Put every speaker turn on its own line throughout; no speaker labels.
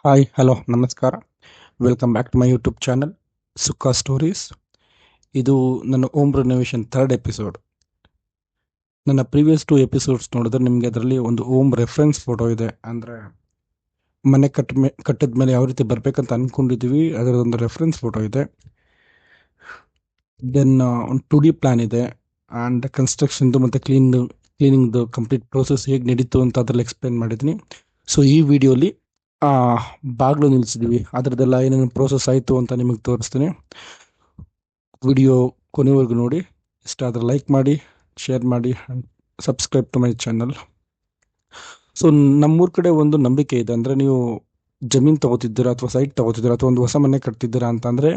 Hi hello ನಮಸ್ಕಾರ. Welcome back to my YouTube channel Sukha stories. ಇದು ನನ್ನ ಓಮ್ ರೆನೋವೇಷನ್ ಥರ್ಡ್ ಎಪಿಸೋಡ್. ನನ್ನ previous 2 episodes ನೋಡಿದ್ರೆ ನಿಮಗೆ ಅದರಲ್ಲಿ ಒಂದು ಓಮ್ ರೆಫರೆನ್ಸ್ ಫೋಟೋ ಇದೆ. ಅಂದರೆ ಮನೆ ಕಟ್ಟಿದ ಮೇಲೆ ಯಾವ ರೀತಿ ಬರಬೇಕಂತ ಅಂದ್ಕೊಂಡಿದ್ದೀವಿ ಅದರದೊಂದು ರೆಫರೆನ್ಸ್ ಫೋಟೋ ಇದೆ. ದೆನ್ ಒಂದು 2D ಪ್ಲ್ಯಾನ್ ಇದೆ. ಆ್ಯಂಡ್ ಕನ್ಸ್ಟ್ರಕ್ಷನ್ದು ಮತ್ತು ಕ್ಲೀನಿಂಗ್ದು ಕಂಪ್ಲೀಟ್ ಪ್ರೋಸೆಸ್ ಹೇಗೆ ನಡೀತು ಅಂತ ಅದರಲ್ಲಿ ಎಕ್ಸ್ಪ್ಲೇನ್ ಮಾಡಿದ್ದೀನಿ. ಸೊ ಈ ವಿಡಿಯೋಲಿ ಬಾಗಿಲು ನಿಲ್ಲಿಸಿದ್ದೀವಿ, ಅದರದ್ದೆಲ್ಲ ಏನೇನು ಪ್ರೋಸೆಸ್ ಆಯಿತು ಅಂತ ನಿಮಗೆ ತೋರಿಸ್ತೀನಿ. ವಿಡಿಯೋ ಕೊನೆವರೆಗೂ ನೋಡಿ. ಇಷ್ಟ ಆದರೆ ಲೈಕ್ ಮಾಡಿ, ಶೇರ್ ಮಾಡಿ, subscribe to my channel. So ನಮ್ಮೂರ ಕಡೆ ಒಂದು ನಂಬಿಕೆ ಇದೆ. ಅಂದರೆ ನೀವು ಜಮೀನು ತೊಗೋತಿದ್ದೀರಾ ಅಥವಾ ಸೈಟ್ ತೊಗೋತಿದ್ದೀರಾ ಅಥವಾ ಒಂದು ಹೊಸ ಮನೆ ಕಟ್ತಿದ್ದೀರಾ ಅಂತಂದರೆ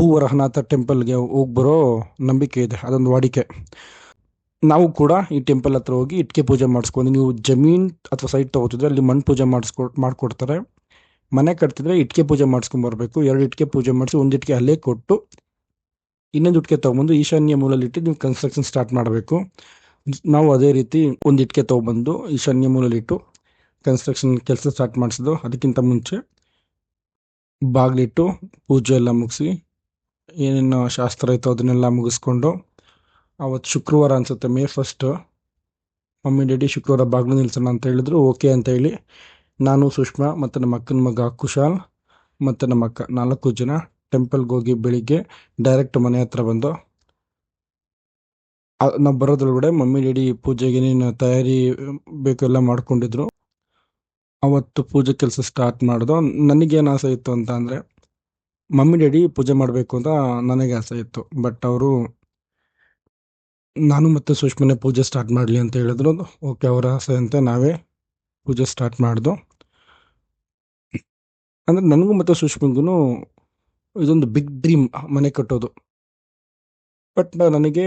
ಭೂವರಹನಾಥ ಟೆಂಪಲ್ಗೆ ಹೋಗಿ ಬರೋ ನಂಬಿಕೆ ಇದೆ, ಅದೊಂದು ವಾಡಿಕೆ. ನಾವು ಕೂಡ ಈ ಟೆಂಪಲ್ ಹತ್ರ ಹೋಗಿ ಇಟ್ಟಿಗೆ ಪೂಜೆ ಮಾಡಿಸ್ಕೊಂಡು, ನೀವು ಜಮೀನು ಅಥವಾ ಸೈಟ್ ತೊಗೋತಿದ್ರೆ ಅಲ್ಲಿ ಮಣ್ಣು ಪೂಜೆ ಮಾಡಿಕೊಡ್ತಾರೆ. ಮನೆ ಕಟ್ತಿದ್ರೆ ಇಟ್ಟಿಗೆ ಪೂಜೆ ಮಾಡಿಸ್ಕೊಂಬರ್ಬೇಕು. 2 ಇಟ್ಟಿಗೆ ಪೂಜೆ ಮಾಡಿಸಿ, ಒಂದು ಇಟ್ಟಿಗೆ ಅಲ್ಲೇ ಕೊಟ್ಟು ಇನ್ನೊಂದು ಇಟ್ಟಿಗೆ ತೊಗೊಂಬಂದು ಈಶಾನ್ಯ ಮೂಲಲ್ಲಿಟ್ಟು ನೀವು ಕನ್ಸ್ಟ್ರಕ್ಷನ್ ಸ್ಟಾರ್ಟ್ ಮಾಡಬೇಕು. ನಾವು ಅದೇ ರೀತಿ ಒಂದು ಇಟ್ಟಿಗೆ ತೊಗೊಬಂದು ಈಶಾನ್ಯ ಮೂಲಲ್ಲಿಟ್ಟು ಕನ್ಸ್ಟ್ರಕ್ಷನ್ ಕೆಲಸ ಸ್ಟಾರ್ಟ್ ಮಾಡಿಸಿದ್ದು. ಅದಕ್ಕಿಂತ ಮುಂಚೆ ಬಾಗಿಲಿಟ್ಟು ಪೂಜೆ ಎಲ್ಲ ಮುಗಿಸಿ ಏನೇನು ಶಾಸ್ತ್ರ ಇತ್ತು ಅದನ್ನೆಲ್ಲ ಮುಗಿಸ್ಕೊಂಡು, ಅವತ್ತು ಶುಕ್ರವಾರ ಅನಿಸುತ್ತೆ, May 1, ಮಮ್ಮಿ ಡ್ಯಾಡಿ ಶುಕ್ರವಾರ ಬಾಗಿಲು ನಿಲ್ಸೋಣ ಅಂತ ಹೇಳಿದ್ರು. ಓಕೆ ಅಂತ ಹೇಳಿ ನಾನು, ಸುಷ್ಮಾ ಮತ್ತು ನಮ್ಮ ಅಕ್ಕನ ಮಗ ಕುಶಾಲ್ ಮತ್ತು ನಮ್ಮ ಅಕ್ಕ 4 ಜನ ಟೆಂಪಲ್ಗೆ ಹೋಗಿ ಬೆಳಿಗ್ಗೆ ಡೈರೆಕ್ಟ್ ಮನೆ ಹತ್ರ ಬಂದು, ನಾವು ಬರೋದ್ರೊಳಗಡೆ ಮಮ್ಮಿ ಡ್ಯಾಡಿ ಪೂಜೆಗೆ ಏನೇನು ತಯಾರಿ ಬೇಕು ಎಲ್ಲ ಮಾಡ್ಕೊಂಡಿದ್ರು. ಅವತ್ತು ಪೂಜೆ ಕೆಲಸ ಸ್ಟಾರ್ಟ್ ಮಾಡಿದ್ರು. ನನಗೇನು ಆಸೆ ಇತ್ತು ಅಂತ ಅಂದರೆ, ಮಮ್ಮಿ ಡ್ಯಾಡಿ ಪೂಜೆ ಮಾಡಬೇಕು ಅಂತ ನನಗೆ ಆಸೆ ಇತ್ತು. ಬಟ್ ಅವರು ನಾನು ಮತ್ತು ಸುಷ್ಮನೆ ಪೂಜೆ ಸ್ಟಾರ್ಟ್ ಮಾಡಲಿ ಅಂತ ಹೇಳಿದ್ರು. ಓಕೆ, ಅವರ ಆಸೆ ಅಂತ ನಾವೇ ಪೂಜೆ ಸ್ಟಾರ್ಟ್ ಮಾಡ್ದು. ಅಂದರೆ ನನಗೂ ಮತ್ತು ಸುಷ್ಮಂಗೂ ಇದೊಂದು ಬಿಗ್ ಡ್ರೀಮ್ ಮನೆ ಕಟ್ಟೋದು. ಬಟ್ ನನಗೆ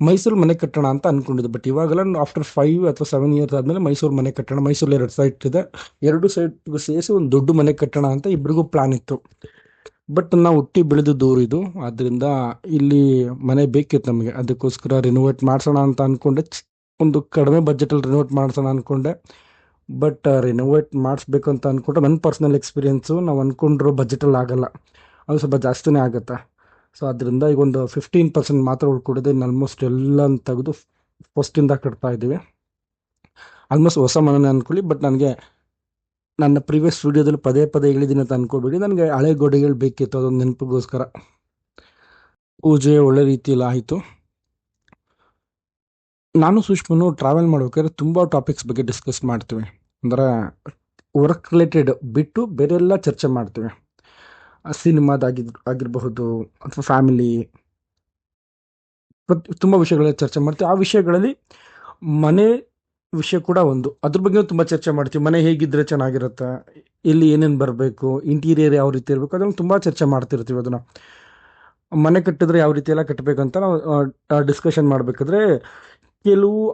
ಮೈಸೂರು ಮನೆ ಕಟ್ಟೋಣ ಅಂತ ಅಂದ್ಕೊಂಡಿದ್ದೆ. ಬಟ್ ಇವಾಗೆಲ್ಲ ಆಫ್ಟರ್ 5 ಅಥವಾ 7 ಇಯರ್ಸ್ ಆದಮೇಲೆ ಮೈಸೂರು ಮನೆ ಕಟ್ಟೋಣ, ಮೈಸೂರಲ್ಲಿ 2 ಸೈಟ್ ಇದೆ, 2 ಸೈಟ್ಗೂ ಸೇರಿಸಿ ಒಂದು ದೊಡ್ಡ ಮನೆ ಕಟ್ಟೋಣ ಅಂತ ಇಬ್ಬರಿಗೂ ಪ್ಲ್ಯಾನ್ ಇತ್ತು. ಬಟ್ ನಾವು ಹುಟ್ಟಿ ಬೆಳೆದು ದೂರ ಇದು, ಆದ್ದರಿಂದ ಇಲ್ಲಿ ಮನೆ ಬೇಕಿತ್ತು ನಮಗೆ. ಅದಕ್ಕೋಸ್ಕರ ರಿನೋವೇಟ್ ಮಾಡಿಸೋಣ ಅಂತ ಅಂದ್ಕೊಂಡೆ. ಒಂದು ಕಡಿಮೆ ಬಜೆಟಲ್ಲಿ ರಿನೋವೇಟ್ ಮಾಡಿಸೋಣ ಅಂದ್ಕೊಂಡೆ. ಬಟ್ ರಿನೋವೇಟ್ ಮಾಡಿಸ್ಬೇಕು ಅಂತ ಅಂದ್ಕೊಂಡ್ರೆ ನನ್ನ ಪರ್ಸ್ನಲ್ ಎಕ್ಸ್ಪೀರಿಯೆನ್ಸು, ನಾವು ಅಂದ್ಕೊಂಡಿರೋ ಬಜೆಟಲ್ಲಿ ಆಗೋಲ್ಲ, ಅದು ಸ್ವಲ್ಪ ಜಾಸ್ತಿನೇ ಆಗುತ್ತೆ. ಸೊ ಅದರಿಂದ ಈಗ ಒಂದು 15% ಮಾತ್ರ ಉಳ್ಕೊಂಡಿದೆ. ಇನ್ನು ಆಲ್ಮೋಸ್ಟ್ ಎಲ್ಲ ತೆಗೆದು ಫಸ್ಟಿಂದ ಕಟ್ತಾ ಇದ್ದೀವಿ. ಆಲ್ಮೋಸ್ಟ್ ಹೊಸ ಮನೆನೇ ಅಂದ್ಕೊಳ್ಳಿ. ಬಟ್ ನನಗೆ ನನ್ನ ಪ್ರೀವಿಯಸ್ ವಿಡಿಯೋದಲ್ಲಿ ಪದೇ ಪದೇ ಹೇಳಿದ್ದೀನಿ ಅಂತ ಅಂದ್ಕೋಬೇಡಿ, ನನಗೆ ಹಳೆ ಗೋಡೆಗಳು ಬೇಕಿತ್ತು, ಅದೊಂದು ನೆನಪಿಗೋಸ್ಕರ. ಪೂಜೆ ಒಳ್ಳೆ ರೀತಿಯಲ್ಲಿ ಆಯಿತು. ನಾನು ಸುಷ್ಮನು ಟ್ರಾವೆಲ್ ಮಾಡ್ಬೇಕಾದ್ರೆ ತುಂಬ ಟಾಪಿಕ್ಸ್ ಬಗ್ಗೆ ಡಿಸ್ಕಸ್ ಮಾಡ್ತೀವಿ. ಅಂದರೆ ವರ್ಕ್ ರಿಲೇಟೆಡ್ ಬಿಟ್ಟು ಬೇರೆ ಎಲ್ಲ ಚರ್ಚೆ ಮಾಡ್ತೀವಿ. ಸಿನಿಮಾದಾಗಿರಬಹುದು ಅಥವಾ ಫ್ಯಾಮಿಲಿ, ತುಂಬ ವಿಷಯಗಳ ಚರ್ಚೆ ಮಾಡ್ತೀವಿ. ಆ ವಿಷಯಗಳಲ್ಲಿ ಮನೆ ವಿಷಯ ಕೂಡ ಒಂದು, ಅದ್ರ ಬಗ್ಗೆ ತುಂಬ ಚರ್ಚೆ ಮಾಡ್ತೀವಿ. ಮನೆ ಹೇಗಿದ್ದರೆ ಚೆನ್ನಾಗಿರುತ್ತೆ, ಇಲ್ಲಿ ಏನೇನು ಬರಬೇಕು, ಇಂಟೀರಿಯರ್ ಯಾವ ರೀತಿ ಇರಬೇಕು, ಅದನ್ನು ತುಂಬ ಚರ್ಚೆ ಮಾಡ್ತಿರ್ತೀವಿ. ಅದನ್ನು ಮನೆ ಕಟ್ಟಿದ್ರೆ ಯಾವ ರೀತಿ ಎಲ್ಲ ಕಟ್ಟಬೇಕಂತ ನಾವು ಡಿಸ್ಕಷನ್ ಮಾಡಬೇಕಾದ್ರೆ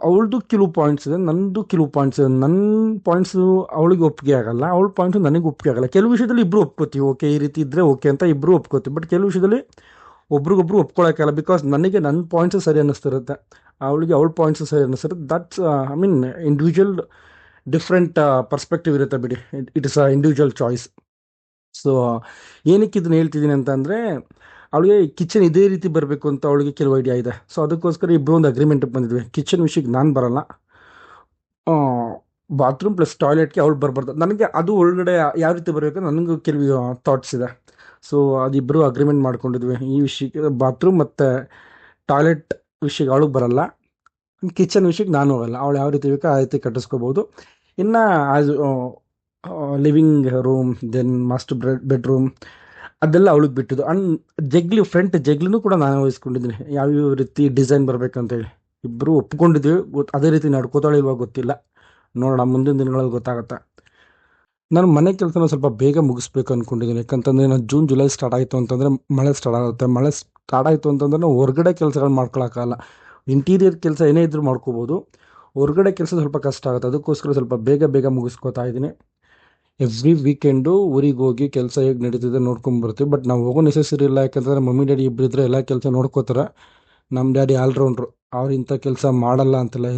ಅವಳದು ಕೆಲವು ಪಾಯಿಂಟ್ಸ್ ಇದೆ, ನನ್ನದು ಕೆಲವು ಪಾಯಿಂಟ್ಸ್ ಇದೆ. ನನ್ನ ಪಾಯಿಂಟ್ಸು ಅವಳಿಗೆ ಒಪ್ಪಿಗೆ ಆಗಲ್ಲ, ಅವಳ ಪಾಯಿಂಟ್ಸು ನನಗೆ ಒಪ್ಪಿಗೆ ಆಗಲ್ಲ. ಕೆಲವು ವಿಷಯದಲ್ಲಿ ಇಬ್ಬರು ಒಪ್ಕೋತೀವಿ, ಓಕೆ ಈ ರೀತಿ ಇದ್ದರೆ ಓಕೆ ಅಂತ ಇಬ್ಬರು ಒಪ್ಕೋತೀವಿ. ಬಟ್ ಕೆಲವು ವಿಷಯದಲ್ಲಿ ಒಬ್ರಿಗೊಬ್ರು ಒಪ್ಕೊಳ್ಳೋಕ್ಕಲ್ಲ. ಬಿಕಾಸ್ ನನಗೆ ನನ್ನ ಪಾಯಿಂಟ್ಸು ಸರಿ ಅನ್ನಿಸ್ತಿರುತ್ತೆ, ಅವಳಿಗೆ ಅವಳ ಪಾಯಿಂಟ್ಸು ಸರಿ ಅನ್ನಿಸ್ತಿರುತ್ತೆ. ದಟ್ಸ್ ಇಂಡಿವಿಜುವಲ್ ಡಿಫ್ರೆಂಟ್ ಪರ್ಸ್ಪೆಕ್ಟಿವ್ ಇರುತ್ತೆ ಬಿಡಿ. It is a individual choice. So ಏನಕ್ಕೆ ಇದನ್ನು ಹೇಳ್ತಿದ್ದೀನಿ ಅಂತಂದರೆ, ಅವಳಿಗೆ ಕಿಚನ್ ಇದೇ ರೀತಿ ಬರಬೇಕು ಅಂತ ಅವಳಿಗೆ ಕೆಲವು ಐಡಿಯಾ ಇದೆ. ಸೊ ಅದಕ್ಕೋಸ್ಕರ ಇಬ್ಬರು ಒಂದು ಅಗ್ರಿಮೆಂಟಿಗೆ ಬಂದಿದ್ವಿ. ಕಿಚನ್ ವಿಷಯಕ್ಕೆ ನಾನು ಬರೋಲ್ಲ, ಬಾತ್ರೂಮ್ ಪ್ಲಸ್ ಟಾಯ್ಲೆಟ್ಗೆ ಅವಳು ಬರಬಾರ್ದು. ನನಗೆ ಅದು ಒಳಗಡೆ ಯಾವ ರೀತಿ ಬರಬೇಕು ನನಗೂ ಕೆಲವು ಥಾಟ್ಸ್ ಇದೆ. ಸೊ ಅದಿಬ್ಬರು ಅಗ್ರಿಮೆಂಟ್ ಮಾಡ್ಕೊಂಡಿದ್ವಿ. ಈ ವಿಷಯಕ್ಕೆ ಬಾತ್ರೂಮ್ ಮತ್ತು ಟಾಯ್ಲೆಟ್ ವಿಷಯಕ್ಕೆ ಅವಳಿಗೆ ಬರಲ್ಲ, ಕಿಚನ್ ವಿಷಯಕ್ಕೆ ನಾನು ಹೋಗಲ್ಲ. ಅವಳು ಯಾವ ರೀತಿ ಬೇಕೋ ಆ ರೀತಿ ಕಟ್ಟಿಸ್ಕೋಬೋದು. ಇನ್ನು as living room, then master bedroom ಅದೆಲ್ಲ ಅವಳಿಗೆ ಬಿಟ್ಟಿದ್ದು. ಅಂಡ್ ಫ್ರಂಟ್ ಜಗ್ಲಿನೂ ಕೂಡ ನಾನು ವಹಿಸ್ಕೊಂಡಿದ್ದೀನಿ, ಯಾವ್ಯಾವ ರೀತಿ ಡಿಸೈನ್ ಬರಬೇಕಂತೇಳಿ. ಇಬ್ಬರು ಒಪ್ಕೊಂಡಿದ್ವಿ. ಅದೇ ರೀತಿ ನಡ್ಕೋತಾಳೆ ಇವಾಗ ಗೊತ್ತಿಲ್ಲ, ನೋಡೋಣ ಮುಂದಿನ ದಿನಗಳಲ್ಲಿ ಗೊತ್ತಾಗುತ್ತೆ. ನಾನು ಮನೆ ಕೆಲಸನ ಸ್ವಲ್ಪ ಬೇಗ ಮುಗಿಸ್ಬೇಕು ಅಂದ್ಕೊಂಡಿದ್ದೀನಿ. ಯಾಕಂತಂದರೆ ನಾನು ಜೂನ್ ಜುಲೈ ಸ್ಟಾರ್ಟ್ ಆಯಿತು ಅಂತಂದರೆ ಮಳೆ ಸ್ಟಾರ್ಟ್ ಆಗುತ್ತೆ. ಮಳೆ ಸ್ಟಾರ್ಟ್ ಆಯಿತು ಅಂತಂದರೆ ನಾವು ಹೊರಗಡೆ ಕೆಲಸಗಳು ಮಾಡ್ಕೊಳಕ್ಕಾಗಲ್ಲ. ಇಂಟೀರಿಯರ್ ಕೆಲಸ ಏನೇ ಇದ್ರೂ ಮಾಡ್ಕೋಬೋದು, ಹೊರಗಡೆ ಕೆಲಸ ಸ್ವಲ್ಪ ಕಷ್ಟ ಆಗುತ್ತೆ. ಅದಕ್ಕೋಸ್ಕರ ಸ್ವಲ್ಪ ಬೇಗ ಮುಗಿಸ್ಕೋತಾ ಇದ್ದೀನಿ. ಎವ್ರಿ ವೀಕೆಂಡು ಊರಿಗೆ ಹೋಗಿ ಕೆಲಸ ಹೇಗೆ ನಡೀತಿದೆ ನೋಡ್ಕೊಂಬರ್ತೀವಿ. ಬಟ್ ನಾವು ಹೋಗೋ ನೆಸೆಸರಿ ಇಲ್ಲ, ಯಾಕಂತಂದರೆ ಮಮ್ಮಿ ಡ್ಯಾಡಿ ಇಬ್ಬರಿದ್ರೆ ಎಲ್ಲ ಕೆಲಸ ನೋಡ್ಕೋತಾರೆ. ನಮ್ಮ ಡ್ಯಾಡಿ ಆಲ್ರೌಂಡ್ರು, ಅವ್ರು ಇಂಥ ಕೆಲಸ ಮಾಡಲ್ಲ ಅಂತಿಲ್ಲ,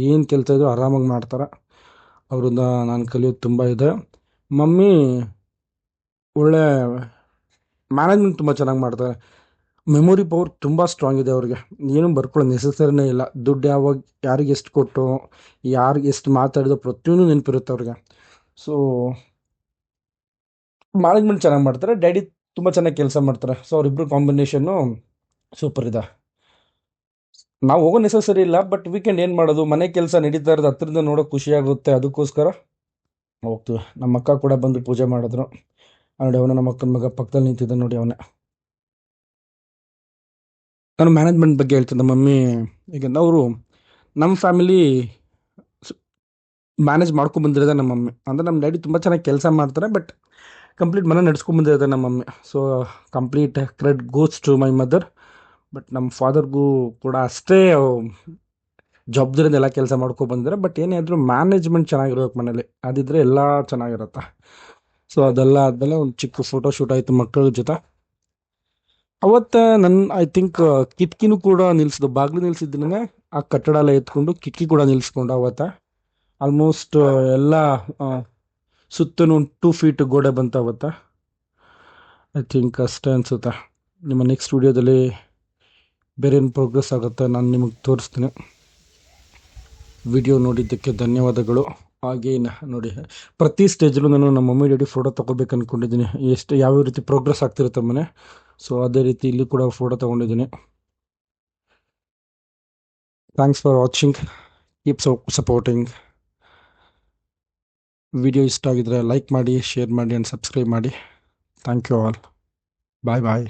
ಏನು ಕೆಲಸ ಇದ್ರೂ ಆರಾಮಾಗಿ ಮಾಡ್ತಾರೆ. ಅವರಿಂದ ನಾನು ಕಲಿಯೋದು ತುಂಬ ಇದೆ. ಮಮ್ಮಿ ಒಳ್ಳೆ ಮ್ಯಾನೇಜ್ಮೆಂಟ್ ತುಂಬ ಚೆನ್ನಾಗಿ ಮಾಡ್ತಾರೆ. ಮೆಮೊರಿ ಪವರ್ ತುಂಬ ಸ್ಟ್ರಾಂಗ್ ಇದೆ ಅವ್ರಿಗೆ. ಏನು ಬರ್ಕೊಳ್ಳೋ ನೆಸಸರಿನೇ ಇಲ್ಲ. ದುಡ್ಡು ಯಾವಾಗ ಯಾರಿಗೆ ಎಷ್ಟು ಕೊಟ್ಟು, ಯಾರಿಗೆ ಎಷ್ಟು ಮಾತಾಡಿದೋ ಪ್ರತಿಯೊಂದು ನೆನಪಿರುತ್ತೆ ಅವ್ರಿಗೆ. ಸೊ ಮ್ಯಾನೇಜ್ಮೆಂಟ್ ಚೆನ್ನಾಗಿ ಮಾಡ್ತಾರೆ. ಡ್ಯಾಡಿ ತುಂಬ ಚೆನ್ನಾಗಿ ಕೆಲಸ ಮಾಡ್ತಾರೆ. ಸೊ ಅವರಿಬ್ಬರು ಕಾಂಬಿನೇಷನ್ನು ಸೂಪರ್ ಇದೆ. ನಾವು ಹೋಗೋ ನೆಸಸರಿ ಇಲ್ಲ, ಬಟ್ ವೀಕೆಂಡ್ ಏನು ಮಾಡೋದು, ಮನೆ ಕೆಲಸ ನಡೀತಾ ಇರೋದು ಹತ್ರದಿಂದ ನೋಡೋಕೆ ಖುಷಿ ಆಗುತ್ತೆ, ಅದಕ್ಕೋಸ್ಕರ ಹೋಗ್ತೀವಿ. ನಮ್ಮ ಅಕ್ಕ ಕೂಡ ಬಂದು ಪೂಜೆ ಮಾಡಿದ್ರು. ನೋಡಿ ಅವನು ನಮ್ಮ ಅಕ್ಕನ ಮಗ ಪಕ್ಕದಲ್ಲಿ ನಿಂತಿದ್ದ ನೋಡಿ ಅವನೇ. ನಾನು ಮ್ಯಾನೇಜ್ಮೆಂಟ್ ಬಗ್ಗೆ ಹೇಳ್ತಿದ್ದೆ ಮಮ್ಮಿ. ಈಗ ಅವರು ನಮ್ಮ ಫ್ಯಾಮಿಲಿ ಮ್ಯಾನೇಜ್ ಮಾಡ್ಕೊಂಡು ಬಂದಿರೋದೆ ನಮ್ಮ ಮಮ್ಮಿ. ಅಂದರೆ ನಮ್ಮ ಡ್ಯಾಡಿ ತುಂಬ ಚೆನ್ನಾಗಿ ಕೆಲಸ ಮಾಡ್ತಾರೆ, ಬಟ್ ಕಂಪ್ಲೀಟ್ ಮನೆ ನಡ್ಸ್ಕೊಂಡು ಬಂದಿರೋದೆ ನಮ್ಮ mummy. So complete credit goes to my mother. But ನಮ್ಮ ಫಾದರ್ಗೂ ಕೂಡ ಅಷ್ಟೇ ಜವಾಬ್ದಾರಿಯಿಂದ ಎಲ್ಲ ಕೆಲಸ ಮಾಡ್ಕೊಂಡು ಬಂದಿದ್ದಾರೆ. ಬಟ್ ಏನೇ ಆದರೂ ಮ್ಯಾನೇಜ್ಮೆಂಟ್ ಚೆನ್ನಾಗಿರ್ಬೇಕು ಮನೇಲಿ, ಅದಿದ್ದರೆ ಎಲ್ಲ ಚೆನ್ನಾಗಿರುತ್ತೆ. ಸೊ ಅದೆಲ್ಲ ಆದಮೇಲೆ ಒಂದು ಚಿಕ್ಕ ಫೋಟೋ ಶೂಟ್ ಆಯಿತು ಮಕ್ಕಳ ಜೊತೆ. ಅವತ್ತ ಐ ಥಿಂಕ್ ಕಿಟಕಿನೂ ಕೂಡ ನಿಲ್ಸಿದ್ದು, ಬಾಗಿಲು ನಿಲ್ಸಿದ್ದನೇ ಆ ಕಟ್ಟಡ ಎಲ್ಲ ಎತ್ಕೊಂಡು ಕಿಟಕಿ ಕೂಡ ನಿಲ್ಸ್ಕೊಂಡು ಅವತ್ತ ಆಲ್ಮೋಸ್ಟ್ ಎಲ್ಲ ಸುತ್ತಲೂ 2 ಫೀಟ್ ಗೋಡೆ ಬಂತು ಅವತ್ತ. ಐ ಥಿಂಕ್ ಅಷ್ಟೇ ಅನಿಸುತ್ತೆ. ನಿಮ್ಮ ನೆಕ್ಸ್ಟ್ ವಿಡಿಯೋದಲ್ಲಿ ಬೇರೆ ಏನು ಪ್ರೋಗ್ರೆಸ್ ಆಗುತ್ತೆ ನಾನು ನಿಮಗೆ ತೋರಿಸ್ತೀನಿ. ವಿಡಿಯೋ ನೋಡಿದ್ದಕ್ಕೆ ಧನ್ಯವಾದಗಳು. ಹಾಗೇ ನೋಡಿ, ಪ್ರತಿ ಸ್ಟೇಜಲ್ಲೂ ನಾನು ನಮ್ಮ ಮಮ್ಮಿ ಡ್ಯಾಡಿ ಫೋಟೋ ತೊಗೋಬೇಕು ಅಂದ್ಕೊಂಡಿದ್ದೀನಿ. ಯಾವ ರೀತಿ ಪ್ರೋಗ್ರೆಸ್ ಆಗ್ತಿರುತ್ತೆ ಮನೆ. ಸೊ ಅದೇ ರೀತಿ ಇಲ್ಲಿ ಕೂಡ ಫೋಟೋ ತೊಗೊಂಡಿದ್ದೀನಿ. Thanks for watching. Keep supporting. Video ಇಷ್ಟ ಆಗಿದ್ರೆ ಲೈಕ್ ಮಾಡಿ, ಶೇರ್ ಮಾಡಿ ಆ್ಯಂಡ್ ಸಬ್ಸ್ಕ್ರೈಬ್ ಮಾಡಿ. Thank you all. Bye bye.